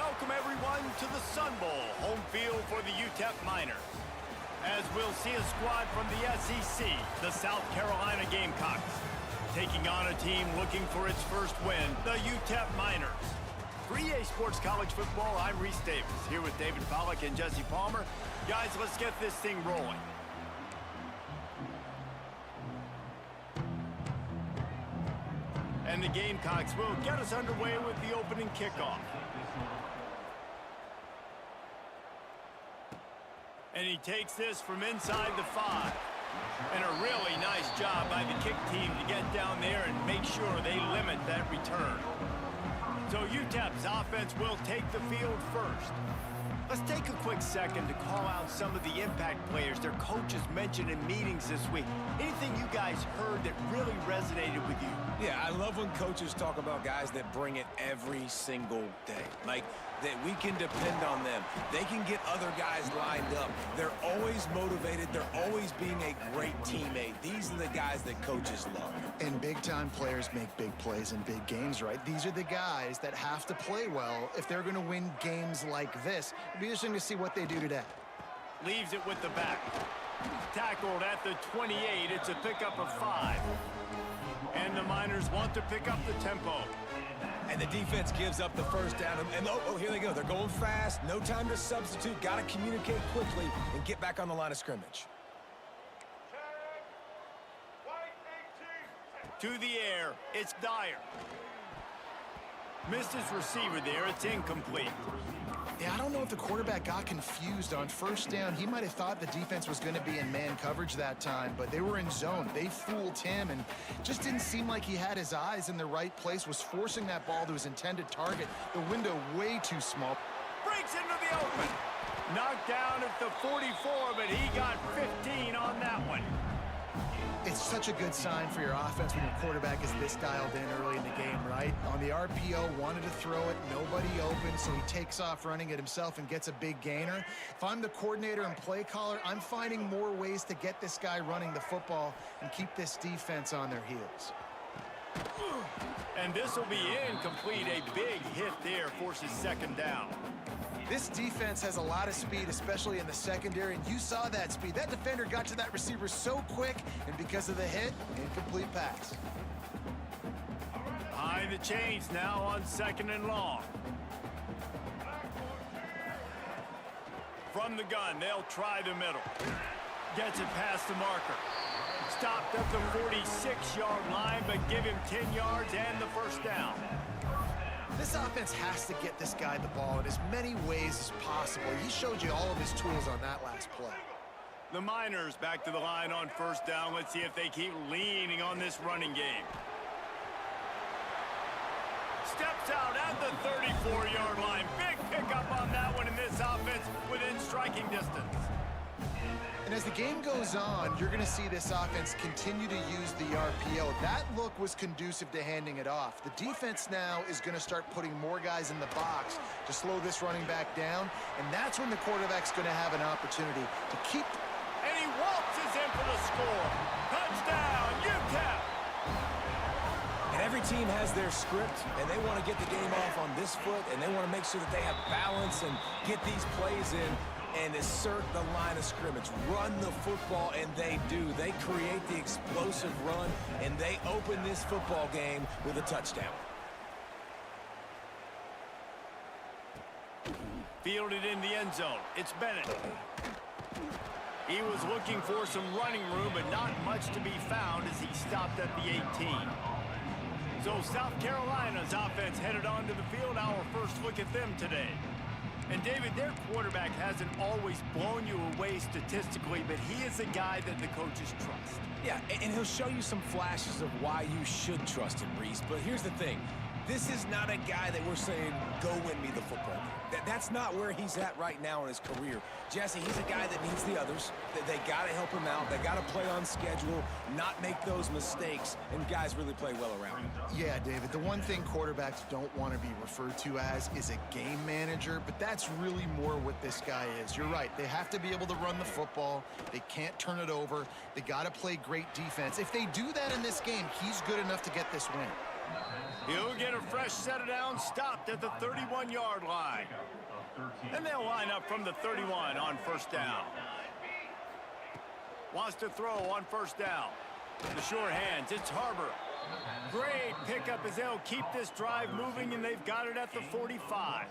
welcome everyone to the Sun Bowl, home field for the UTEP Miners. As we'll see a squad from the SEC, the South Carolina Gamecocks, taking on a team looking for its first win, the UTEP Miners. For EA Sports College Football, I'm Reese Davis, here with David Pollack and Jesse Palmer. Guys, let's get this thing rolling. And the Gamecocks will get us underway with the opening kickoff. And he takes this from inside the 5. And a really nice job by the kick team to get down there and make sure they limit that return. So UTEP's offense will take the field first. Let's take a quick second to call out some of the impact players their coaches mentioned in meetings this week. Anything you guys heard that really resonated with you? Yeah, I love when coaches talk about guys that bring it every single day. Like, that we can depend on them. They can get other guys lined up. They're always motivated. They're always being a great teammate. These are the guys that coaches love. And big-time players make big plays in big games, right? These are the guys that have to play well if they're going to win games like this. It'll be interesting to see what they do today. Leaves it with the back. Tackled at the 28. It's a pickup of 5. And the Miners want to pick up the tempo. And the defense gives up the first down. And oh, here they go. They're going fast. No time to substitute. Got to communicate quickly and get back on the line of scrimmage. To the air. It's Dyer. Missed his receiver there. It's incomplete. Yeah, I don't know if the quarterback got confused on first down. He might have thought the defense was going to be in man coverage that time, but they were in zone. They fooled him and just didn't seem like he had his eyes in the right place, was forcing that ball to his intended target. The window way too small. Breaks into the open. Knocked down at the 44, but he got 15 on that one. It's such a good sign for your offense when your quarterback is this dialed in early in the game, right? On the RPO, wanted to throw it, nobody open, so he takes off running it himself and gets a big gainer. If I'm the coordinator and play caller, I'm finding more ways to get this guy running the football and keep this defense on their heels. And this will be incomplete. A big hit there forces second down. This defense has a lot of speed, especially in the secondary, and you saw that speed. That defender got to that receiver so quick, and because of the hit, incomplete pass. Behind the chains now on 2nd and long. From the gun, they'll try the middle. Gets it past the marker. Stopped at the 46-yard line, but give him 10 yards and the first down. This offense has to get this guy the ball in as many ways as possible. He showed you all of his tools on that last play. The Miners back to the line on first down. Let's see if they keep leaning on this running game. Steps out at the 34-yard line. Big pickup on that one in this offense within striking distance. And as the game goes on, you're going to see this offense continue to use the RPO. That look was conducive to handing it off. The defense now is going to start putting more guys in the box to slow this running back down, and that's when the quarterback's going to have an opportunity to keep. And he waltzes in for the score. Touchdown, UTEP! And every team has their script, and they want to get the game off on this foot, and they want to make sure that they have balance and get these plays in and assert the line of scrimmage. Run the football, and they do. They create the explosive run, and they open this football game with a touchdown. Fielded in the end zone. It's Bennett. He was looking for some running room, but not much to be found as he stopped at the 18. So South Carolina's offense headed onto the field. Our first look at them today. And David, their quarterback hasn't always blown you away statistically, but he is a guy that the coaches trust. Yeah, and he'll show you some flashes of why you should trust him, Reese. But here's the thing. This is not a guy that we're saying, go win me the football game. That's not where he's at right now in his career. Jesse, he's a guy that needs the others. They got to help him out. They got to play on schedule, not make those mistakes, and guys really play well around him. Yeah, David, the one thing quarterbacks don't want to be referred to as is a game manager, but that's really more what this guy is. You're right. They have to be able to run the football. They can't turn it over. They got to play great defense. If they do that in this game, he's good enough to get this win. He'll get a fresh set of downs stopped at the 31-yard line. And they'll line up from the 31 on first down. Wants to throw on first down. The short hands, it's Harbor. Great pickup as they'll keep this drive moving, and they've got it at the 45.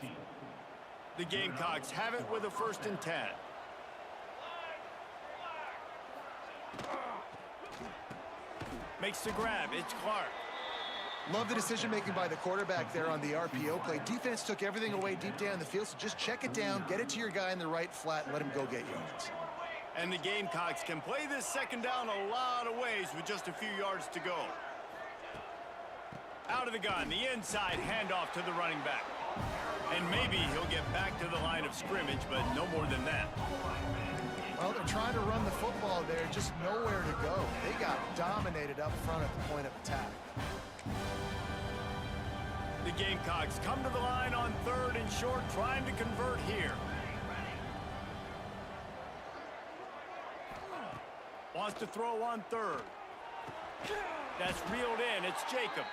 The Gamecocks have it with a 1st and 10. Makes the grab, it's Clark. Love the decision-making by the quarterback there on the RPO play. Defense took everything away deep down the field, so just check it down, get it to your guy in the right flat, and let him go get yards. And the Gamecocks can play this second down a lot of ways with just a few yards to go. Out of the gun, the inside handoff to the running back. And maybe he'll get back to the line of scrimmage, but no more than that. Well, they're trying to run the football there, just nowhere to go. They got dominated up front at the point of attack. The Gamecocks come to the line on 3rd and short, trying to convert here. Wants to throw on 3rd. That's reeled in. It's Jacobs.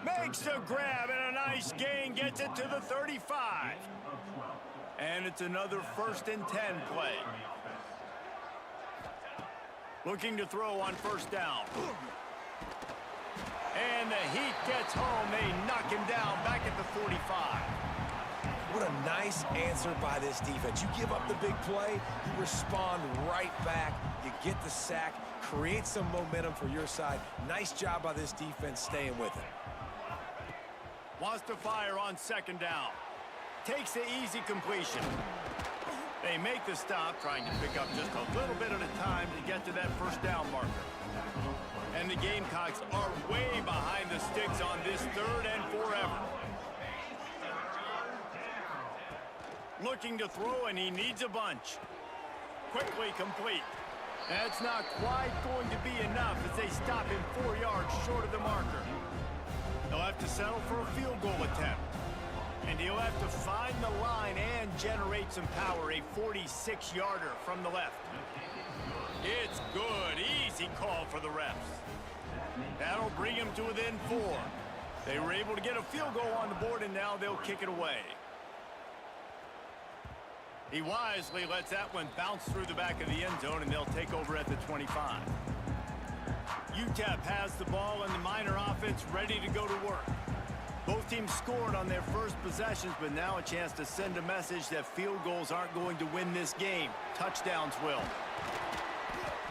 Makes a grab and a nice gain. Gets it to the 35. And it's another 1st and 10 play. Looking to throw on first down. And the heat gets home. They knock him down back at the 45. What a nice answer by this defense. You give up the big play, you respond right back, you get the sack, create some momentum for your side. Nice job by this defense staying with it. Wants to fire on 2nd down. Takes the easy completion. They make the stop, trying to pick up just a little bit at a time to get to that first down marker. And the Gamecocks are way behind the sticks on this 3rd and forever. Looking to throw, and he needs a bunch. Quickly complete. That's not quite going to be enough as they stop him 4 yards short of the marker. He'll have to settle for a field goal attempt. And he'll have to find the line and generate some power, a 46-yarder from the left. It's good. Easy call for the refs. That'll bring him to within 4. They were able to get a field goal on the board, and now they'll kick it away. He wisely lets that one bounce through the back of the end zone, and they'll take over at the 25. UTEP has the ball, and the Miner offense ready to go to work. Both teams scored on their first possessions, but now a chance to send a message that field goals aren't going to win this game. Touchdowns will.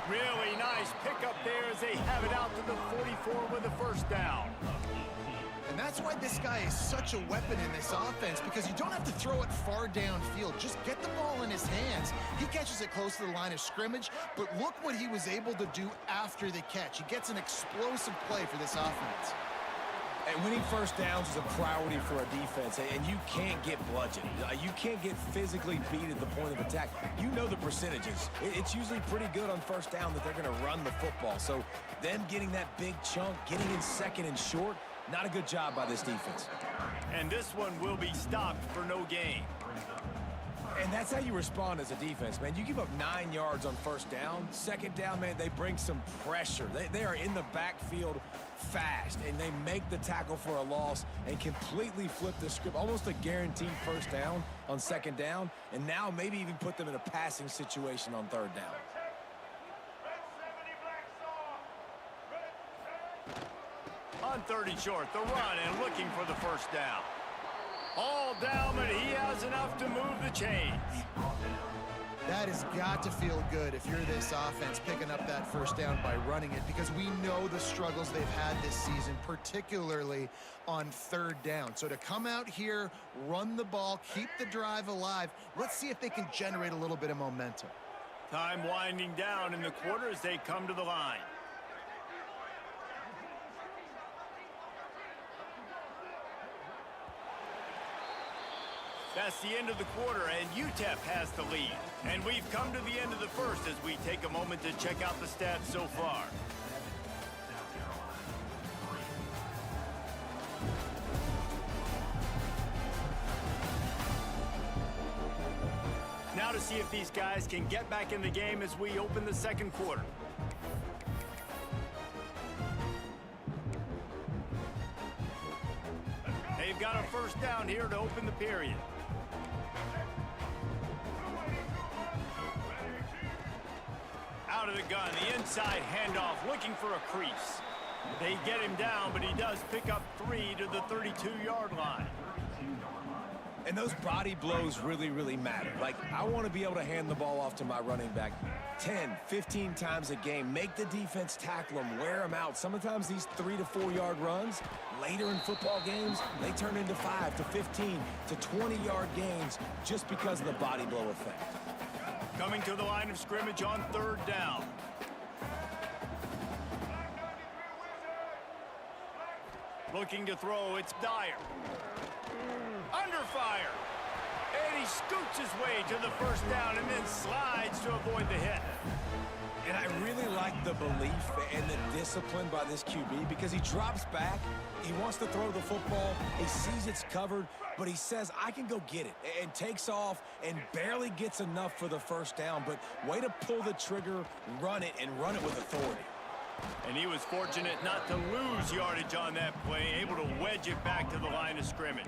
Really nice pickup there as they have it out to the 44 with a first down. And that's why this guy is such a weapon in this offense, because you don't have to throw it far downfield. Just get the ball in his hands. He catches it close to the line of scrimmage, but look what he was able to do after the catch. He gets an explosive play for this offense. And winning first downs is a priority for a defense, and you can't get bludgeoned. You can't get physically beat at the point of attack. You know the percentages. It's usually pretty good on first down that they're going to run the football. So them getting that big chunk, getting in 2nd and short, not a good job by this defense. And this one will be stopped for no gain. And that's how you respond as a defense, man. You give up 9 yards on first down. 2nd down, man, they bring some pressure. They are in the backfield fast, and they make the tackle for a loss and completely flip the script. Almost a guaranteed first down on 2nd down, and now maybe even put them in a passing situation on 3rd down. On 3rd and short, the run and looking for the first down. All down, but he has enough to move the chains. That has got to feel good if you're this offense picking up that first down by running it, because we know the struggles they've had this season, particularly on 3rd down. So to come out here, run the ball, keep the drive alive, let's see if they can generate a little bit of momentum. Time winding down in the quarter as they come to the line. That's the end of the quarter, and UTEP has the lead. And we've come to the end of the first as we take a moment to check out the stats so far. Now to see if these guys can get back in the game as we open the 2nd quarter. They've got a first down here to open the period. Out of the gun, the inside handoff, looking for a crease. They get him down, but he does pick up 3 to the 32-yard line. And those body blows really, really matter. Like, I want to be able to hand the ball off to my running back 10, 15 times a game. Make the defense tackle him, wear him out. Sometimes these 3 to 4 yard runs, later in football games, they turn into 5 to 15 to 20-yard gains just because of the body blow effect. Coming to the line of scrimmage on 3rd down. Looking to throw, it's Dyer. Under fire. And he scoots his way to the first down and then slides to avoid the hit. And I really like the belief and the discipline by this QB because he drops back, he wants to throw the football, he sees it's covered, but he says, I can go get it, and takes off and barely gets enough for the first down. But way to pull the trigger, run it, and run it with authority. And he was fortunate not to lose yardage on that play, able to wedge it back to the line of scrimmage.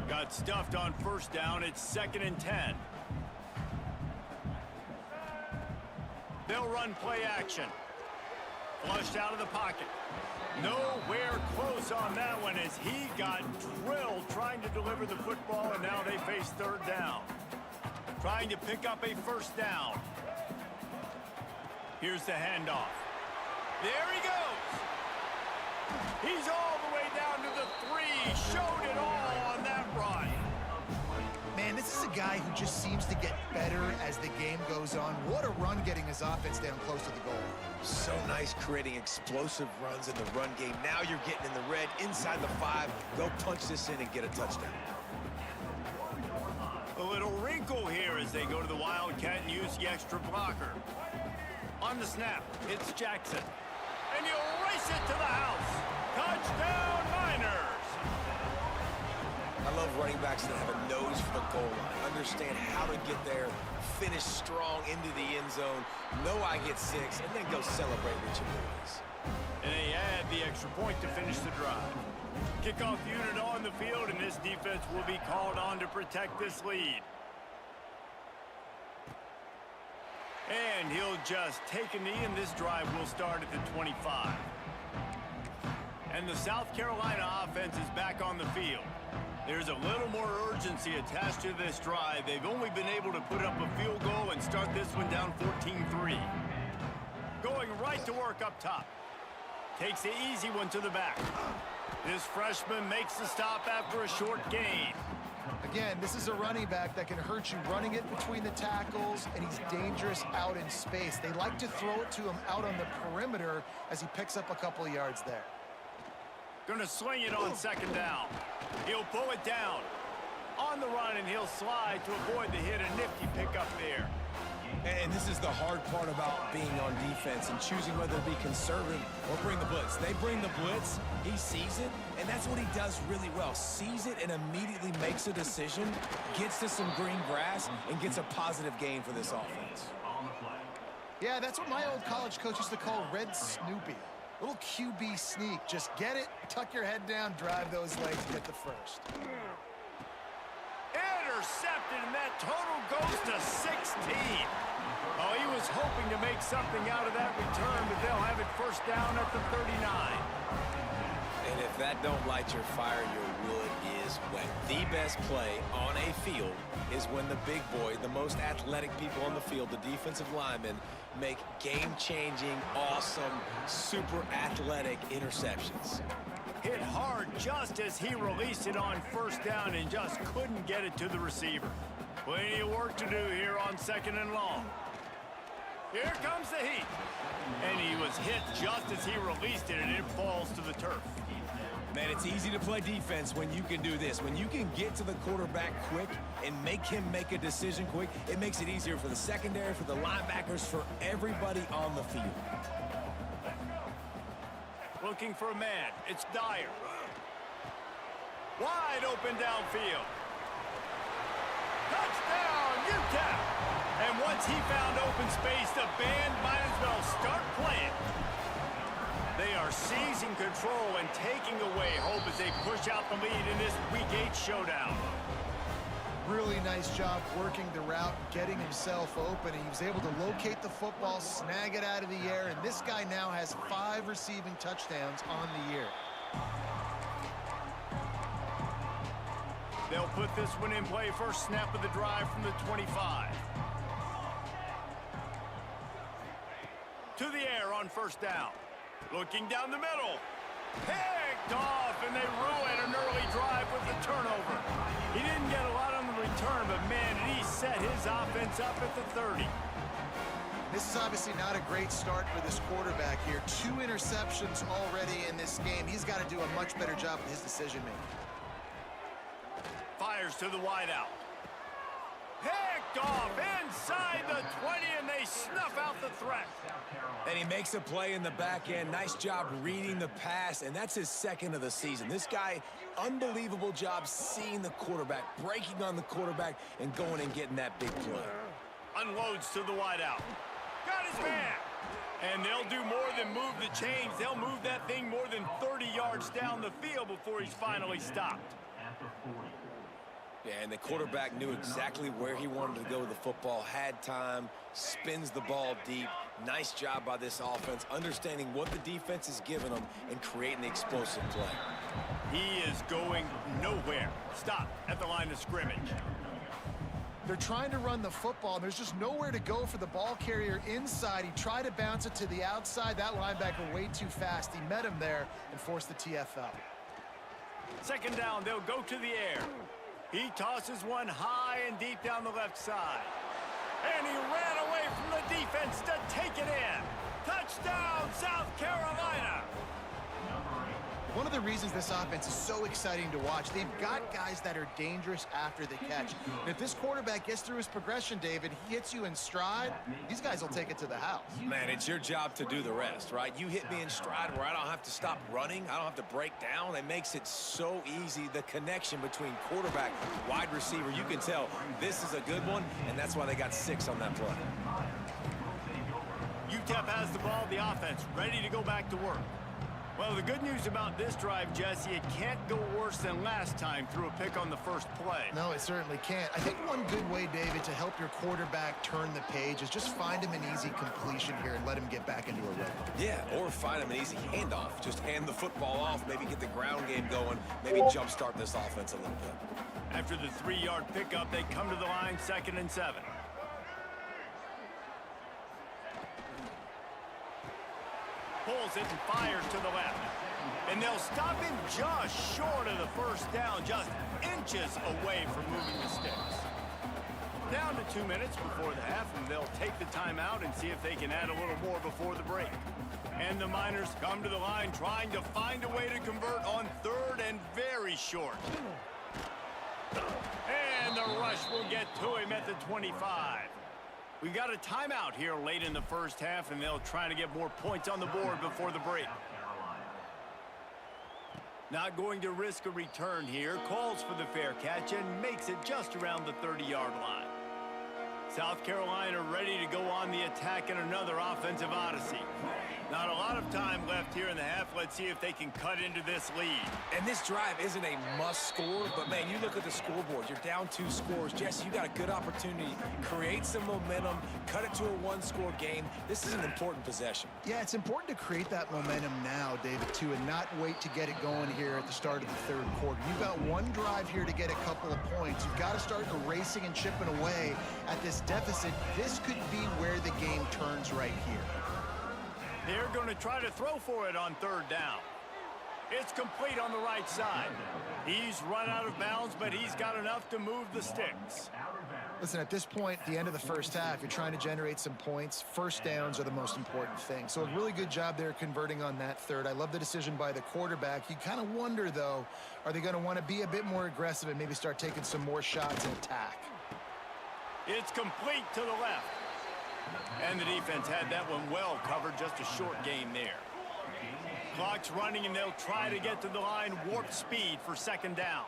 Got stuffed on first down. It's 2nd and 10. They'll run play action. Flushed out of the pocket. Nowhere close on that one as he got drilled trying to deliver the football, and now they face 3rd down. Trying to pick up a first down. Here's the handoff. There he goes. He's all the way down to the 3. Showed it all on that run. Man, this is a guy who just seems to get better as the game goes on. What a run getting his offense down close to the goal. So nice creating explosive runs in the run game. Now you're getting in the red, inside the 5. Go punch this in and get a touchdown. A little wrinkle here as they go to the Wildcat and use the extra blocker. On the snap, it's Jackson. And he'll race it to the house. Touchdown, Niners! I love running backs that have a nose for the goal line, understand how to get there, finish strong into the end zone, know I get 6, and then go celebrate with your boys. And they add the extra point to finish the drive. Kickoff unit on the field, and this defense will be called on to protect this lead. And he'll just take a knee, and this drive will start at the 25. And the South Carolina offense is back on the field. There's a little more urgency attached to this drive. They've only been able to put up a field goal and start this one down 14-3. Going right to work up top. Takes the easy one to the back. This freshman makes the stop after a short gain. Again, this is a running back that can hurt you running it between the tackles, and he's dangerous out in space. They like to throw it to him out on the perimeter as he picks up a couple of yards there. Gonna sling it on 2nd down. He'll pull it down. On the run, and he'll slide to avoid the hit. A nifty pickup there. And this is the hard part about being on defense and choosing whether to be conservative or bring the blitz. They bring the blitz, he sees it, and that's what he does really well. Sees it and immediately makes a decision, gets to some green grass, and gets a positive gain for this offense. Yeah, that's what my old college coach used to call Red Snoopy. Little QB sneak. Just get it, tuck your head down, drive those legs, get the first. Intercepted, and that total goes to 16. Oh, he was hoping to make something out of that return, but they'll have it first down at the 39. And if that don't light your fire, your wood is wet. The best play on a field is when the big boy, the most athletic people on the field, the defensive linemen, make game-changing, awesome, super athletic interceptions. Hit hard just as he released it on first down and just couldn't get it to the receiver. Plenty of work to do here on 2nd and long. Here comes the heat. And he was hit just as he released it, and it falls to the turf. Man, it's easy to play defense when you can do this. When you can get to the quarterback quick and make him make a decision quick, it makes it easier for the secondary, for the linebackers, for everybody on the field. Looking for a man. It's Dyer. Wide open downfield. Touchdown, UTEP! And once he found open space, the band might as well start playing. They are seizing control and taking away hope as they push out the lead in this Week 8 showdown. Really nice job working the route, getting himself open. He was able to locate the football, snag it out of the air, and this guy now has 5 receiving touchdowns on the year. They'll put this one in play. First snap of the drive from the 25. To the air on first down. Looking down the middle. Picked off, and they ruin an early drive with the turnover. He didn't get a lot on the return, but man, did he set his offense up at the 30. This is obviously not a great start for this quarterback here. 2 interceptions already in this game. He's got to do a much better job with his decision-making. Fires to the wideout. Picked off inside the 20, and they snuff out the threat. And he makes a play in the back end. Nice job reading the pass, and that's his 2nd of the season. This guy, unbelievable job seeing the quarterback, breaking on the quarterback, and going and getting that big play. Unloads to the wideout. Got his man. And they'll do more than move the chains. They'll move that thing more than 30 yards down the field before he's finally stopped. Yeah, and the quarterback knew exactly where he wanted to go with the football, had time, spins the ball deep. Nice job by this offense, understanding what the defense is giving them and creating the explosive play. He is going nowhere. Stop at the line of scrimmage. They're trying to run the football, and there's just nowhere to go for the ball carrier inside. He tried to bounce it to the outside. That linebacker way too fast. He met him there and forced the TFL. Second down, they'll go to the air. He tosses one high and deep down the left side. And he ran away from the defense to take it in. Touchdown, South Carolina. One of the reasons this offense is so exciting to watch, they've got guys that are dangerous after the catch. And if this quarterback gets through his progression, David, he hits you in stride, these guys will take it to the house. Man, it's your job to do the rest, right? You hit me in stride where I don't have to stop running. I don't have to break down. It makes it so easy, the connection between quarterback, wide receiver. You can tell this is a good one, and that's why they got 6 on that play. UTEP has the ball, the offense ready to go back to work. Well, the good news about this drive, Jesse, it can't go worse than last time through a pick on the first play. No, it certainly can't. I think one good way, David, to help your quarterback turn the page is just find him an easy completion here and let him get back into a rhythm. Yeah, or find him an easy handoff. Just hand the football off, maybe get the ground game going, maybe jumpstart this offense a little bit. After the 3-yard pickup, they come to the line, 2nd and 7. Pulls it and fires to the left. And they'll stop him just short of the first down, just inches away from moving the sticks. Down to 2 minutes before the half, and they'll take the timeout and see if they can add a little more before the break. And the Miners come to the line trying to find a way to convert on 3rd and very short. And the rush will get to him at the 25. We got a timeout here late in the first half, and they'll try to get more points on the board before the break. Not going to risk a return here. Calls for the fair catch and makes it just around the 30-yard line. South Carolina ready to go on the attack in another offensive odyssey. Not a lot of time left here in the half. Let's see if they can cut into this lead. And this drive isn't a must score, but man, you look at the scoreboard, you're down 2 scores. Jesse, you got a good opportunity. Create some momentum, cut it to a 1-score game. This is an important possession. Yeah, it's important to create that momentum now, David, too, and not wait to get it going here at the start of the 3rd quarter. You've got one drive here to get a couple of points. You've got to start erasing and chipping away at this deficit. This could be where the game turns right here. They're going to try to throw for it on 3rd down. It's complete on the right side. He's run out of bounds, but he's got enough to move the sticks. Listen, at this point, the end of the first half, you're trying to generate some points. First downs are the most important thing. So a really good job there converting on that 3rd. I love the decision by the quarterback. You kind of wonder, though, are they going to want to be a bit more aggressive and maybe start taking some more shots and attack? It's complete to the left. And the defense had that one well covered, just a short gain there. Clock's running, and they'll try to get to the line, warp speed for 2nd down.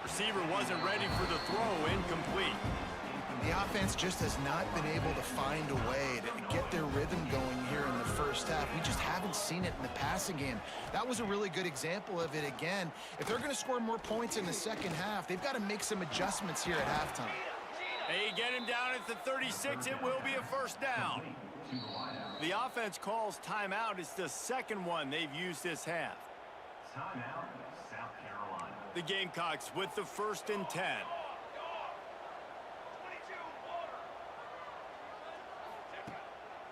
Receiver wasn't ready for the throw, incomplete. The offense just has not been able to find a way to get their rhythm going here in the first half. We just haven't seen it in the passing game. That was a really good example of it again. If they're going to score more points in the second half, they've got to make some adjustments here at halftime. They get him down at the 36. It will be a first down. The offense calls timeout. It's the second one they've used this half. Timeout, South Carolina. The Gamecocks with the 1st and 10.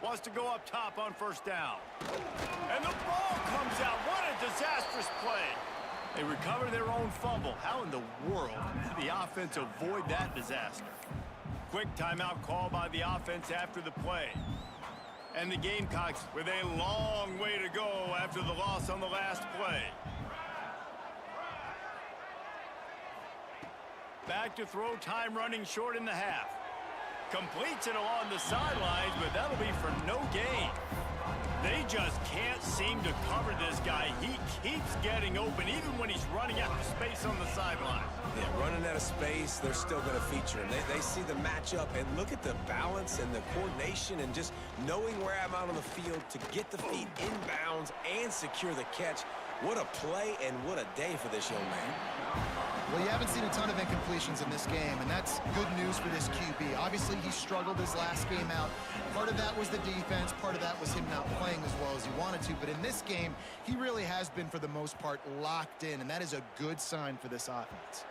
Wants to go up top on first down. And the ball comes out. What a disastrous play. They recover their own fumble. How in the world did the offense avoid that disaster? Quick timeout call by the offense after the play. And the Gamecocks with a long way to go after the loss on the last play. Back to throw, time running short in the half. Completes it along the sidelines, but that'll be for no gain. They just can't seem to cover this guy. He keeps getting open, even when he's running out of space on the sideline. Yeah, running out of space, they're still going to feature him. They see the matchup, and look at the balance and the coordination and just knowing where I'm out on the field to get the feet inbounds and secure the catch. What a play and what a day for this young man. Well, you haven't seen a ton of incompletions in this game, and that's good news for this QB. Obviously, he struggled his last game out. Part of that was the defense. Part of that was him not playing as well as he wanted to. But in this game, he really has been, for the most part, locked in, and that is a good sign for this offense.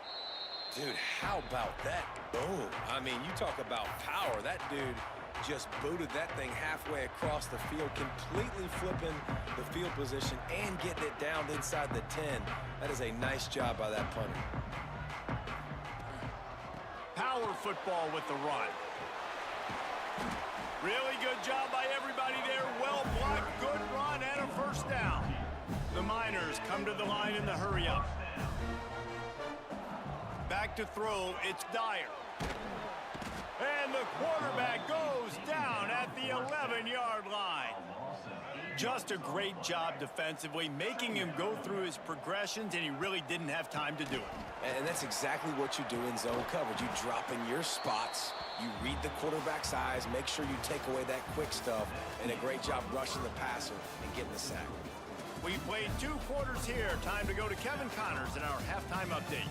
Dude, how about that boom? I mean, you talk about power. That dude just booted that thing halfway across the field, completely flipping the field position and getting it down inside the 10. That is a nice job by that punter. Power football with the run. Really good job by everybody there. Well blocked, good run, and a first down. The Miners come to the line in the hurry-up. Back to throw, it's Dyer. And the quarterback goes down at the 11-yard line. Just a great job defensively, making him go through his progressions, and he really didn't have time to do it. And that's exactly what you do in zone coverage. You drop in your spots, you read the quarterback's eyes, make sure you take away that quick stuff, and a great job rushing the passer and getting the sack. We played 2 quarters here. Time to go to Kevin Connors in our halftime update.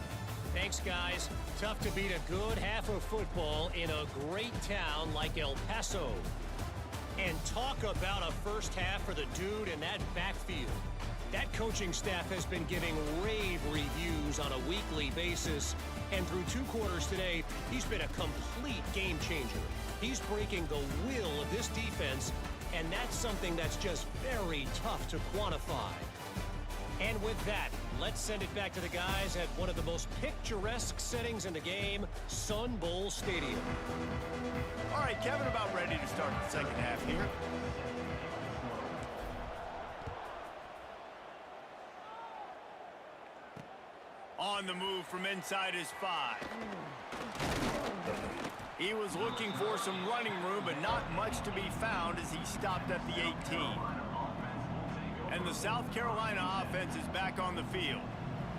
Thanks, guys. Tough to beat a good half of football in a great town like El Paso. And talk about a first half for the dude in that backfield. That coaching staff has been giving rave reviews on a weekly basis. And through 2 quarters today, he's been a complete game changer. He's breaking the will of this defense, and that's something that's just very tough to quantify. And with that, let's send it back to the guys at one of the most picturesque settings in the game, Sun Bowl Stadium. All right, Kevin, about ready to start the second half here. On the move from inside his 5. He was looking for some running room, but not much to be found as he stopped at the 18. And the South Carolina offense is back on the field.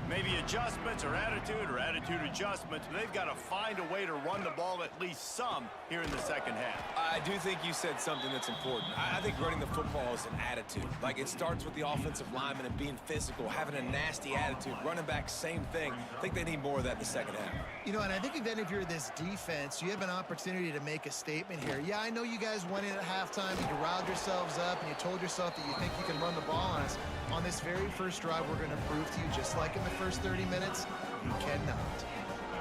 Maybe adjustments or attitude adjustments, but they've got to find a way to run the ball at least some here in the second half. I do think you said something that's important. I think running the football is an attitude. Like, it starts with the offensive lineman and being physical, having a nasty attitude. Running back, same thing. I think they need more of that in the second half. You know, and I think then if you're this defense, you have an opportunity to make a statement here. Yeah, I know you guys went in at halftime and you riled yourselves up and you told yourself that you think you can run the ball on us. On this very first drive, we're going to prove to you, just like in the first 30 minutes, you cannot.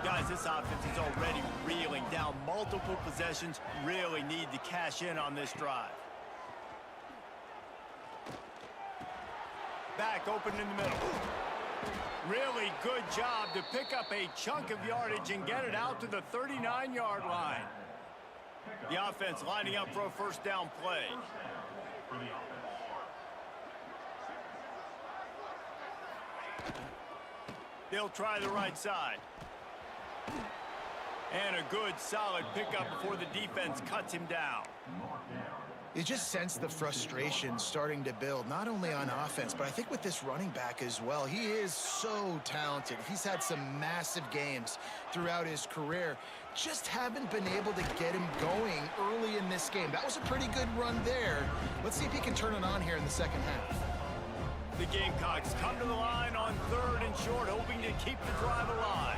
Guys, this offense is already reeling down multiple possessions. Really need to cash in on this drive. Back open in the middle. Really good job to pick up a chunk of yardage and get it out to the 39-yard line. The offense lining up for a first down play. They'll try the right side. And a good, solid pickup before the defense cuts him down. You just sense the frustration starting to build, not only on offense, but I think with this running back as well. He is so talented. He's had some massive games throughout his career. Just haven't been able to get him going early in this game. That was a pretty good run there. Let's see if he can turn it on here in the second half. The Gamecocks come to the line on 3rd and short, hoping to keep the drive alive.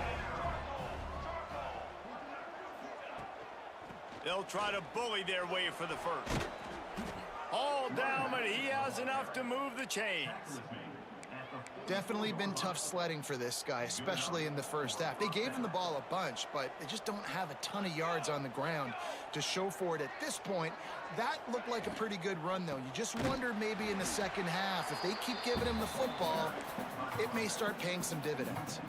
They'll try to bully their way for the first. All down, but he has enough to move the chains. Definitely been tough sledding for this guy, especially in the first half. They gave him the ball a bunch, but they just don't have a ton of yards on the ground to show for it at this point. That looked like a pretty good run, though. You just wonder maybe in the second half, if they keep giving him the football, it may start paying some dividends.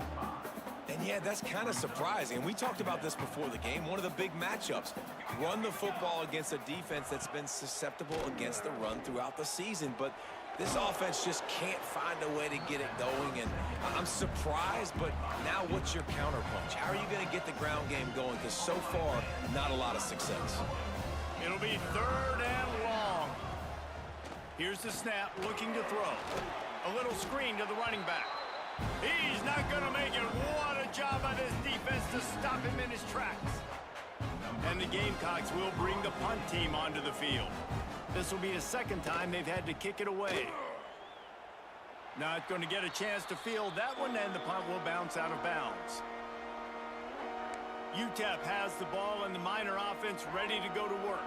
And yeah, that's kind of surprising. And we talked about this before the game. One of the big matchups. Run the football against a defense that's been susceptible against the run throughout the season. But this offense just can't find a way to get it going. And I'm surprised, but now what's your counterpunch? How are you going to get the ground game going? Because so far, not a lot of success. It'll be 3rd and long. Here's the snap, looking to throw. A little screen to the running back. He's not going to make it. What a job by this defense to stop him in his tracks. And the Gamecocks will bring the punt team onto the field. This will be the second time they've had to kick it away. Not going to get a chance to field that one, and the punt will bounce out of bounds. UTEP has the ball, and the Miner offense ready to go to work.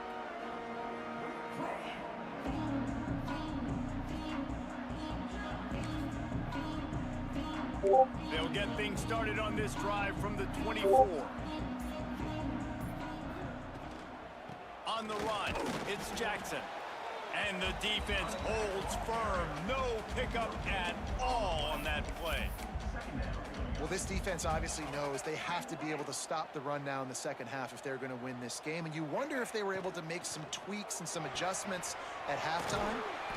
They'll get things started on this drive from the 24. On the run, it's Jackson. And the defense holds firm. No pickup at all on that play. Well, this defense obviously knows they have to be able to stop the run now in the second half if they're going to win this game. And you wonder if they were able to make some tweaks and some adjustments at halftime.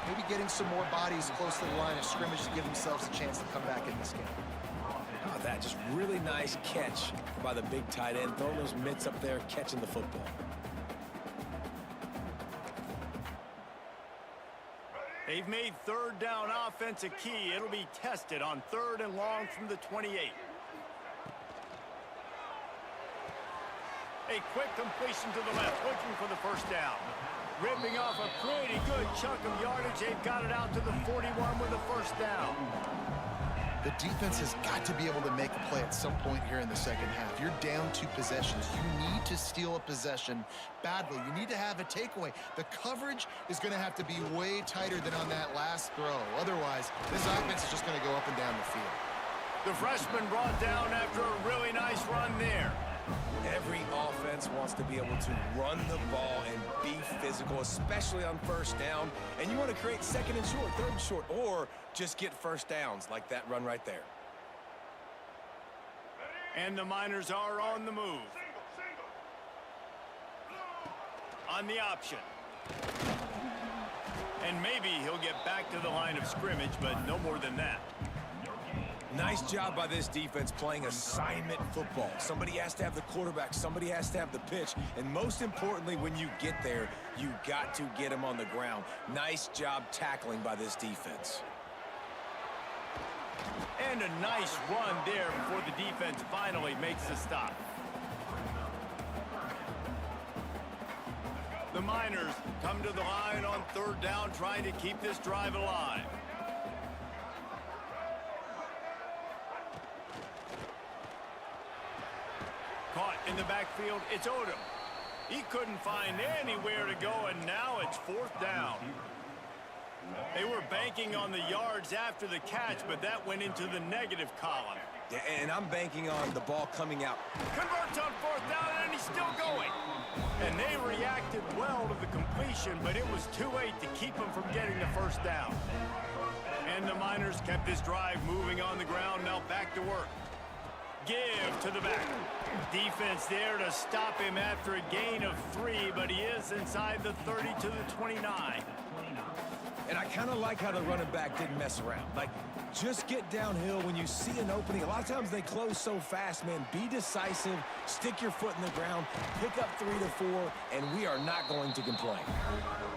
Maybe getting some more bodies close to the line of scrimmage to give themselves a chance to come back in this game. Oh, that just really nice catch by the big tight end. Throwing those mitts up there, catching the football. They've made 3rd down offense a key. It'll be tested on 3rd and long from the 28. A quick completion to the left, looking for the first down. Ripping off a pretty good chunk of yardage. They've got it out to the 41 with a first down. The defense has got to be able to make a play at some point here in the second half. You're down 2 possessions. You need to steal a possession badly. You need to have a takeaway. The coverage is going to have to be way tighter than on that last throw. Otherwise, this offense is just going to go up and down the field. The freshman brought down after a really nice run there. Every offense wants to be able to run the ball and be physical, especially on first down. And you want to create 2nd and short, 3rd and short, or just get first downs like that run right there. And the Miners are on the move. On the option. And maybe he'll get back to the line of scrimmage, but no more than that. Nice job by this defense playing assignment football. Somebody has to have the quarterback, somebody has to have the pitch, and most importantly, when you get there, you got to get him on the ground. Nice job tackling by this defense. And a nice run there before the defense finally makes the stop. The Miners come to the line on 3rd down, trying to keep this drive alive. Caught in the backfield, it's Odom. He couldn't find anywhere to go, and now it's 4th down. They were banking on the yards after the catch, but that went into the negative column. Yeah, and I'm banking on the ball coming out. Converts on 4th down, and he's still going. And they reacted well to the completion, but it was too late to keep him from getting the first down. And the Miners kept this drive moving on the ground, now back to work. Give to the back. Defense there to stop him after a gain of 3, but he is inside the 30 to the 29. And I kind of like how the running back didn't mess around. Like, just get downhill when you see an opening. A lot of times they close so fast, man. Be decisive, stick your foot in the ground, pick up 3 to 4, and we are not going to complain.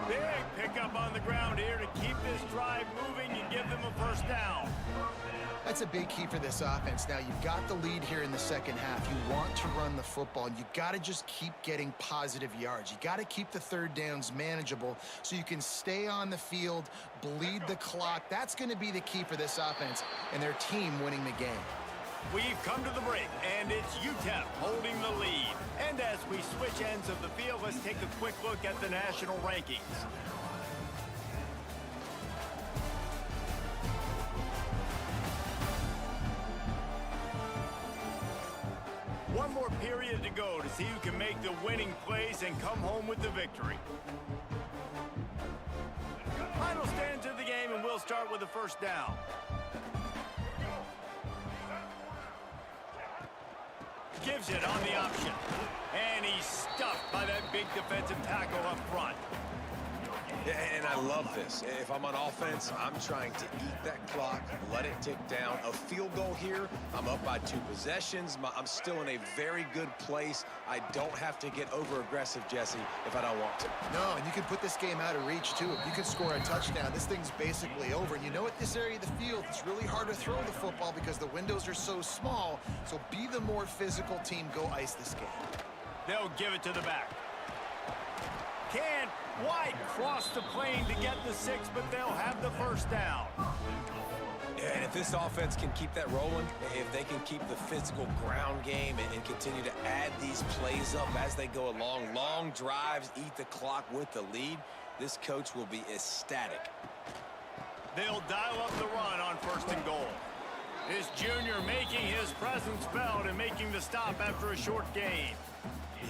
Big pickup on the ground here to keep this drive moving and give them a first down. That's a big key for this offense. Now, you've got the lead here in the second half. You want to run the football, and you got to just keep getting positive yards. You got to keep the third downs manageable so you can stay on the field, bleed the clock. That's going to be the key for this offense and their team winning the game. We've come to the break, and it's UTEP holding the lead. And as we switch ends of the field, let's take a quick look at the national rankings. One more period to go to see who can make the winning plays and come home with the victory. Final stands of the game, and we'll start with the first down. Gives it on the option. And he's stuffed by that big defensive tackle up front. And I love this. If I'm on offense, I'm trying to eat that clock, let it tick down. A field goal here, I'm up by 2 possessions. I'm still in a very good place. I don't have to get over-aggressive, Jesse, if I don't want to. No, and you can put this game out of reach, too. If you can score a touchdown, this thing's basically over. And you know, at this area of the field, it's really hard to throw the football because the windows are so small. So be the more physical team. Go ice this game. They'll give it to the back. Can't quite cross the plane to get the 6, but they'll have the first down. And if this offense can keep that rolling, if they can keep the physical ground game and continue to add these plays up as they go along, long drives, eat the clock with the lead, this coach will be ecstatic. They'll dial up the run on 1st and goal. This junior making his presence felt and making the stop after a short gain.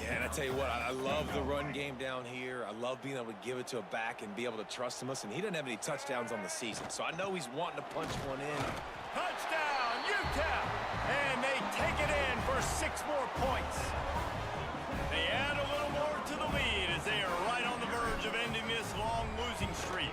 Yeah, and I tell you what, I love the run game down here. I love being able to give it to a back and be able to trust him. Listen, he doesn't have any touchdowns on the season, so I know he's wanting to punch one in. Touchdown, UTEP! And they take it in for 6 more points. They add a little more to the lead as they are right on the verge of ending this long losing streak.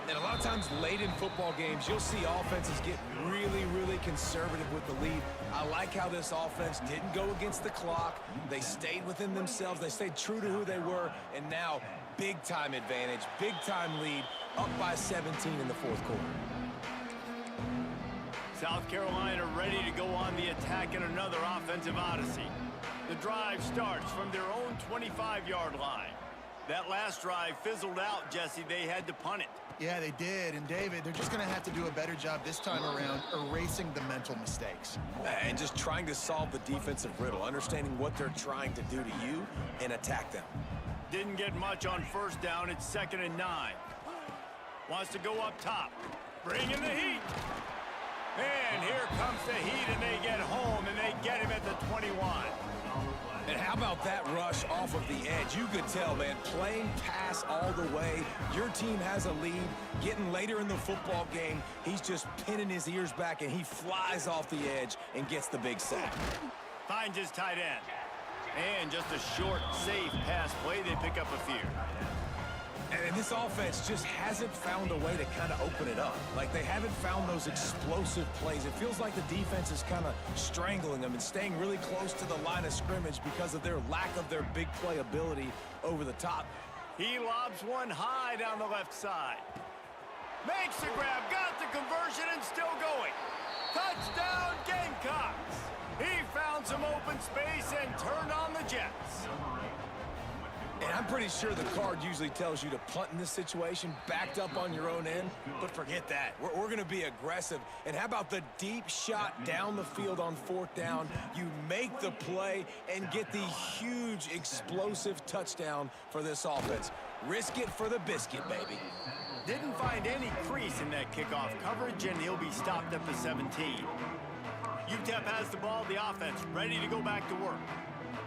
And a lot of times late in football games, you'll see offenses get really, really conservative with the lead. I like how this offense didn't go against the clock. They stayed within themselves. They stayed true to who they were. And now, big-time advantage, big-time lead, up by 17 in the 4th quarter. South Carolina ready to go on the attack in another offensive odyssey. The drive starts from their own 25-yard line. That last drive fizzled out, Jesse. They had to punt it. Yeah, they did. And, David, they're just going to have to do a better job this time around erasing the mental mistakes. And just trying to solve the defensive riddle, understanding what they're trying to do to you and attack them. Didn't get much on 1st down. It's 2nd and 9. Wants to go up top. Bring in the heat. And here comes the heat, and they get home, and they get him at the 21. And how about that rush off of the edge? You could tell, man, playing pass all the way. Your team has a lead. Getting later in the football game, he's just pinning his ears back, and he flies off the edge and gets the big sack. Finds his tight end. And just a short, safe pass play. They pick up a few. And this offense just hasn't found a way to kind of open it up. Like, they haven't found those explosive plays. It feels like the defense is kind of strangling them and staying really close to the line of scrimmage because of their lack of their big play ability over the top. He lobs one high down the left side. Makes the grab, got the conversion, and still going. Touchdown, Gamecocks! He found some open space and turned on the Jets. And I'm pretty sure the card usually tells you to punt in this situation, backed up on your own end, but forget that. We're going to be aggressive. And how about the deep shot down the field on 4th down? You make the play and get the huge explosive touchdown for this offense. Risk it for the biscuit, baby. Didn't find any crease in that kickoff coverage, and he'll be stopped at the 17. UTEP has the ball, the offense ready to go back to work.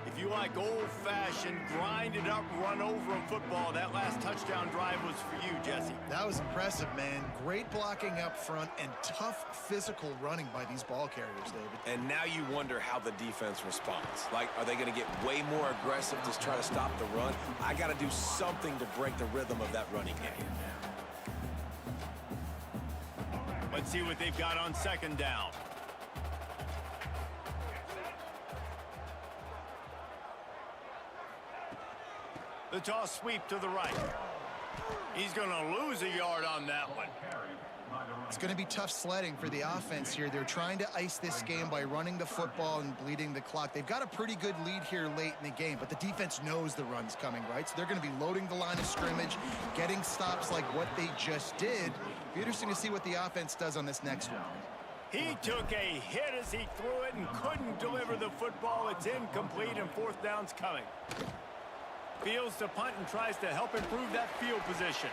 If you like old-fashioned, grind-it-up, run-over football, that last touchdown drive was for you, Jesse. That was impressive, man. Great blocking up front and tough physical running by these ball carriers, David. And now you wonder how the defense responds. Like, are they going to get way more aggressive to try to stop the run? I got to do something to break the rhythm of that running game. Let's see what they've got on second down. The toss sweep to the right. He's going to lose a yard on that one. It's going to be tough sledding for the offense here. They're trying to ice this game by running the football and bleeding the clock. They've got a pretty good lead here late in the game, but the defense knows the run's coming, right? So they're going to be loading the line of scrimmage, getting stops like what they just did. It'll be interesting to see what the offense does on this next one. He took a hit as he threw it and couldn't deliver the football. It's incomplete and fourth down's coming. Fields to punt and tries to help improve that field position.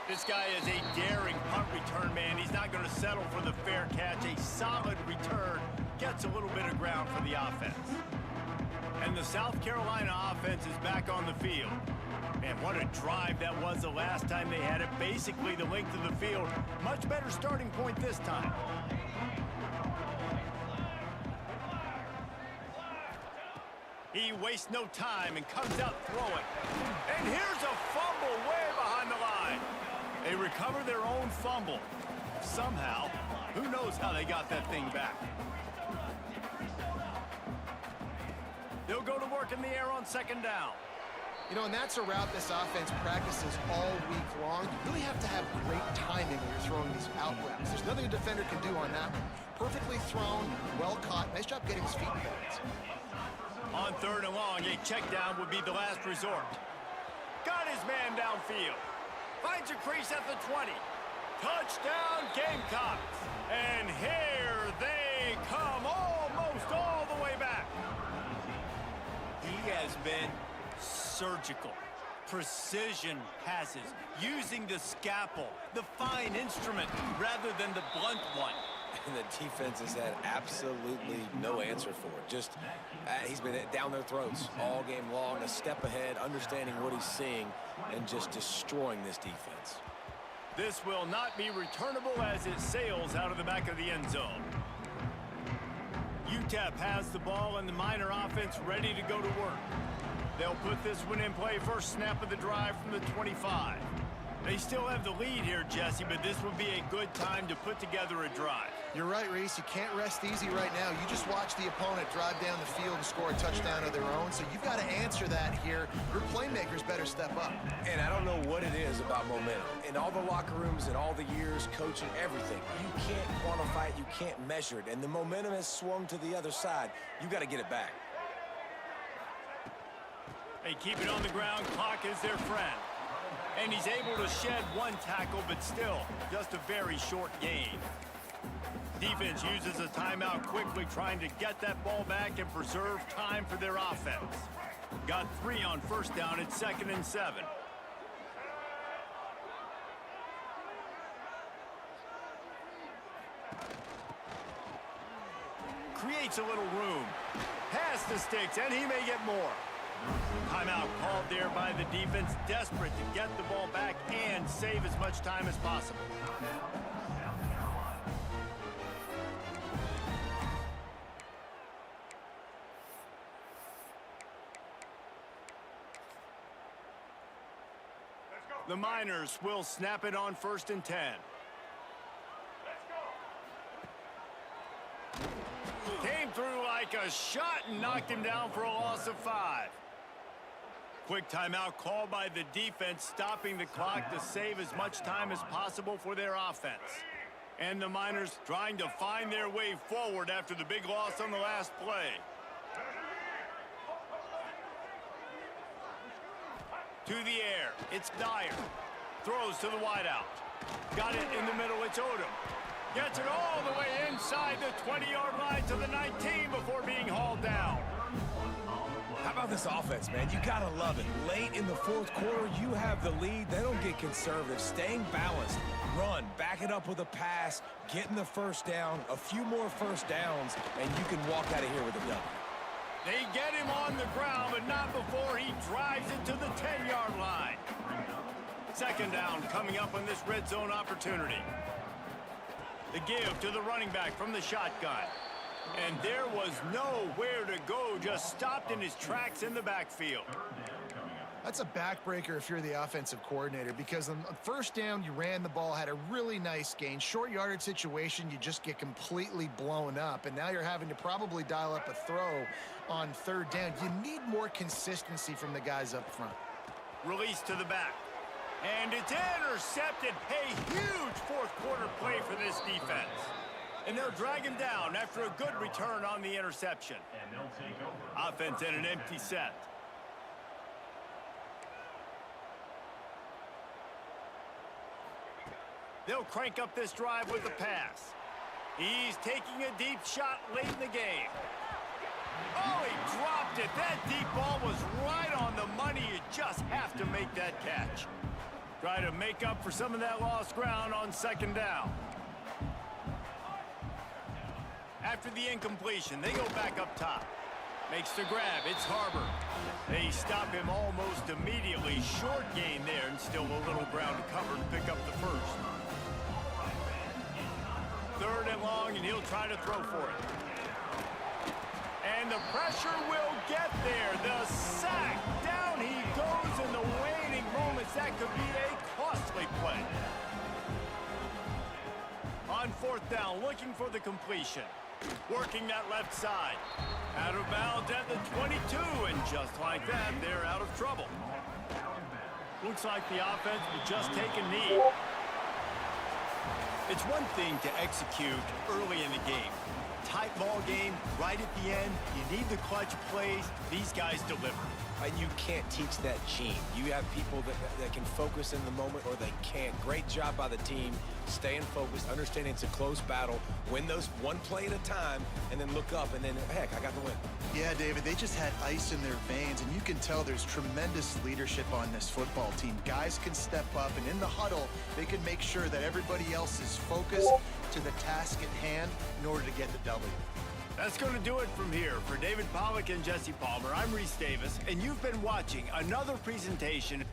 This guy is a daring punt return man. He's not going to settle for the fair catch. A solid return gets a little bit of ground for the offense. And the South Carolina offense is back on the field. Man, what a drive that was the last time they had it. Basically the length of the field. Much better starting point this time. He wastes no time and comes out throwing. And here's a fumble way behind the line. They recover their own fumble. Somehow, who knows how they got that thing back. They'll go to work in the air on second down. You know, and that's a route this offense practices all week long. You really have to have great timing when you're throwing these out routes. There's nothing a defender can do on that one. Perfectly thrown, well caught. Nice job getting his feet in bounds. On third and long, a check down would be the last resort. Got his man downfield. Finds a crease at the 20. Touchdown, Gamecocks. And here they come, almost all the way back. He has been surgical. Precision passes, using the scalpel, the fine instrument, rather than the blunt one. And the defense has had absolutely no answer for it. Just, he's been down their throats all game long, a step ahead, understanding what he's seeing, and just destroying this defense. This will not be returnable as it sails out of the back of the end zone. UTEP has the ball and the Miner offense ready to go to work. They'll put this one in play first snap of the drive from the 25. They still have the lead here, Jesse, but this would be a good time to put together a drive. You're right, Reese. You can't rest easy right now. You just watch the opponent drive down the field and score a touchdown of their own, so you've got to answer that here. Your playmakers better step up. And I don't know what it is about momentum. In all the locker rooms and all the years, coaching, everything, you can't quantify it, you can't measure it, and the momentum has swung to the other side. You got to get it back. They keep it on the ground. Clock is their friend. And he's able to shed one tackle, but still just a very short gain. Defense uses a timeout quickly, trying to get that ball back and preserve time for their offense. Got 3 on first down at 2nd and 7. Creates a little room. Pass the sticks, and he may get more. Timeout called there by the defense, desperate to get the ball back and save as much time as possible. The Miners will snap it on 1st and 10. Came through like a shot and knocked him down for a loss of 5. Quick timeout called by the defense, stopping the clock to save as much time as possible for their offense. And the Miners trying to find their way forward after the big loss on the last play. To the air, it's Dyer. Throws to the wideout. Got it in the middle, it's Odom. Gets it all the way inside the 20-yard line to the 19 before being hauled down. How about this offense, man? You gotta love it. Late in the 4th quarter, you have the lead. They don't get conservative. Staying balanced. Run, back it up with a pass, getting the first down, a few more first downs, and you can walk out of here with a W. They get him on the ground, but not before he drives it to the 10-yard line. 2nd down coming up on this red zone opportunity. The give to the running back from the shotgun. And there was nowhere to go, just stopped in his tracks in the backfield. That's a backbreaker if you're the offensive coordinator, because on first down, you ran the ball, had a really nice gain. Short yardage situation, you just get completely blown up, and now you're having to probably dial up a throw on third down. You need more consistency from the guys up front. Release to the back. And it's intercepted. A huge fourth quarter play for this defense. And they'll drag him down after a good return on the interception. And they'll take over. Offense in an empty set. They'll crank up this drive with the pass. He's taking a deep shot late in the game. Oh, he dropped it. That deep ball was right on the money. You just have to make that catch. Try to make up for some of that lost ground on second down. After the incompletion, they go back up top. Makes the grab. It's Harbor. They stop him almost immediately. Short gain there, and still a little ground to cover to pick up the first. Third and long, and he'll try to throw for it. And the pressure will get there. The sack. Down he goes in the waning moments. That could be a costly play. On fourth down, looking for the completion. Working that left side. Out of bounds at the 22, and just like that, they're out of trouble. Looks like the offense will just take a knee. It's one thing to execute early in the game. Tight ball game, right at the end. You need the clutch plays. These guys deliver. And you can't teach that gene. You have people that can focus in the moment, or they can't. Great job by the team, staying focused, understanding it's a close battle, win those one play at a time, and then look up, and then, heck, I got the win. Yeah, David, they just had ice in their veins, and you can tell there's tremendous leadership on this football team. Guys can step up, and in the huddle, they can make sure that everybody else is focused to the task at hand in order to get the W. That's going to do it from here. For David Pollack and Jesse Palmer, I'm Reese Davis, and you've been watching another presentation